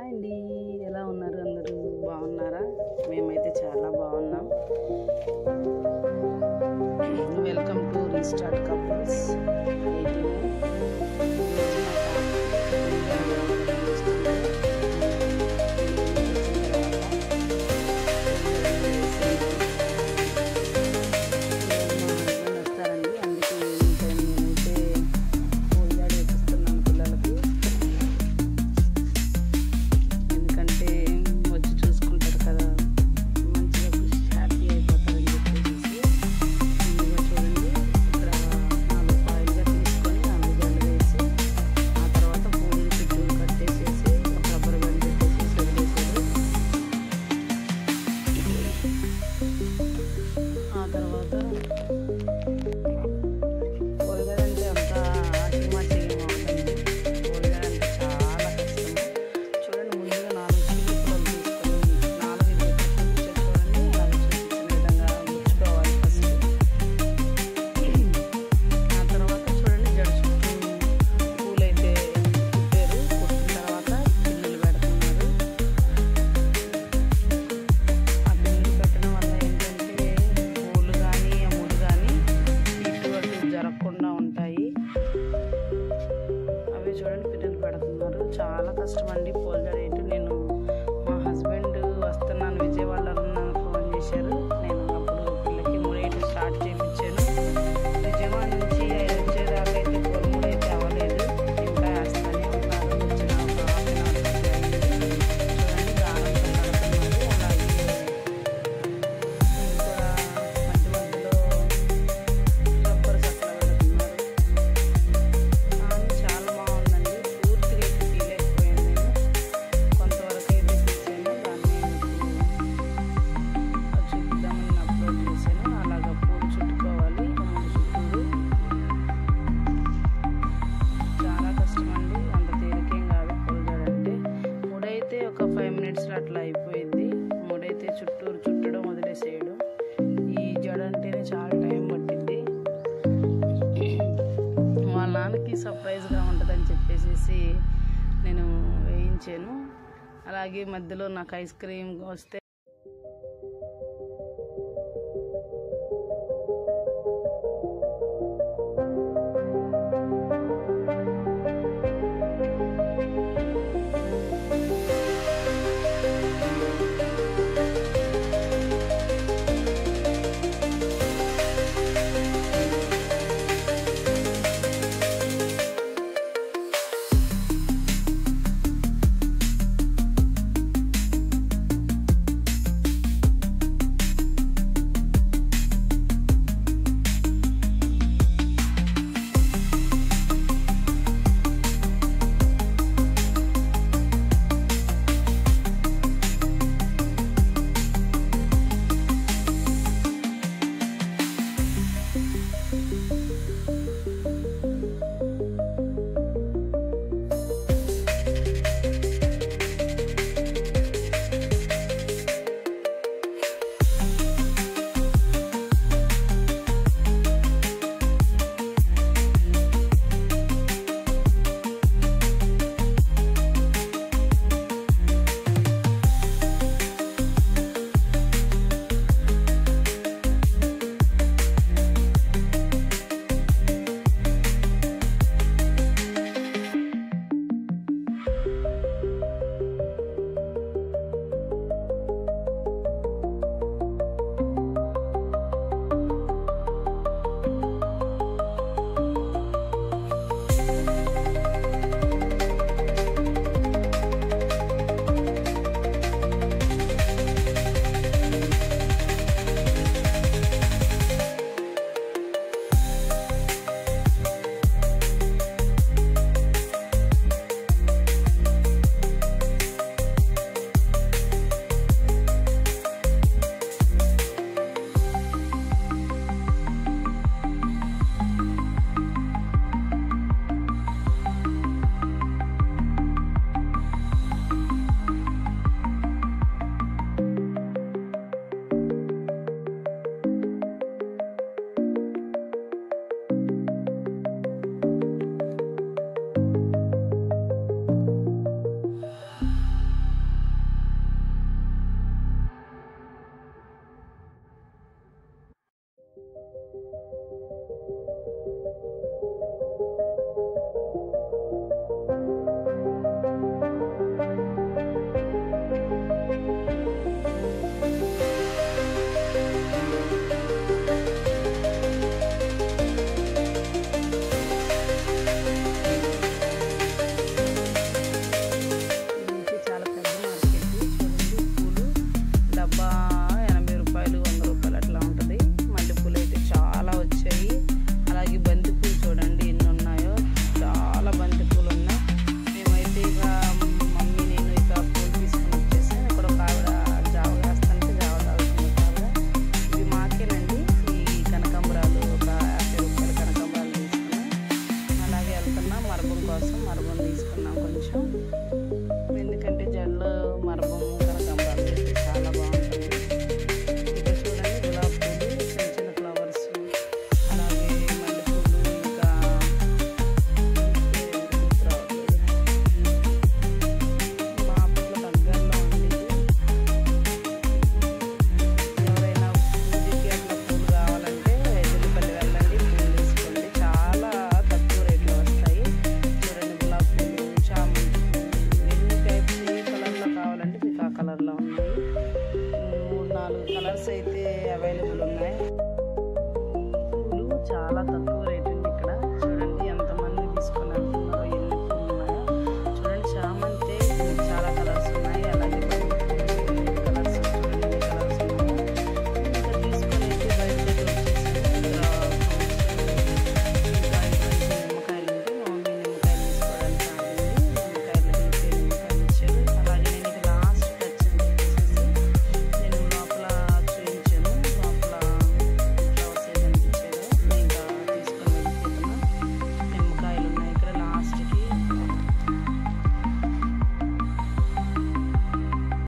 Hi అండి, ఎలా ఉన్నారు? అందరూ బాగున్నారా? మేమైతే చాలా బాగున్నాం. Welcome to restart couples. చూడండి, పిల్లలు పెడుతున్నారు. చాలా కష్టం అండి పూల జడ. నేను మా హస్బెండ్ వస్తున్నాను విజయవాడలో ఫోన్ చేశారు. నేను అప్పుడు పిల్లకి ముడేయటం స్టార్ట్ చేయించాను. విజయవాడ నుంచి వచ్చేదాకా అయితే పూల ముడి అయితే అవ్వలేదు, ఇంకా వేస్తూనే ఉన్నారు. వచ్చిన ఒక హాఫ్ అన్ అవర్ చూడండి, దారంతో కడుతున్నారు. అలాగే కూడా మధ్య మధ్యలో రబ్బర్ సట్ల పెడుతున్నారు. చాలా బాగుందండి. పూర్తిగా అయితే తీయలేకపోయాను నేను, కొంతవరకు అయితే తీసాను. దాన్ని చూద్దామని అప్లోడ్ చేశాను. అలాగా పూలు చుట్టుకోవాలి చుట్టూరు. చాలా కష్టం అండి, అంత తేలికేం కాదు పూల జడ అంటే. ముడైతే ఒక 5 minutes అట్లా అయిపోయింది. ముడైతే చుట్టూరు చుట్టడం వదిలేసేయడం. ఈ జడ అంటేనే చాలా టైం పట్టింది. వాళ్ళ నాన్నకి సర్ప్రైజ్గా ఉంటుందని చెప్పేసి నేను వేయించాను. అలాగే మధ్యలో నాకు ఐస్ క్రీమ్ వస్తే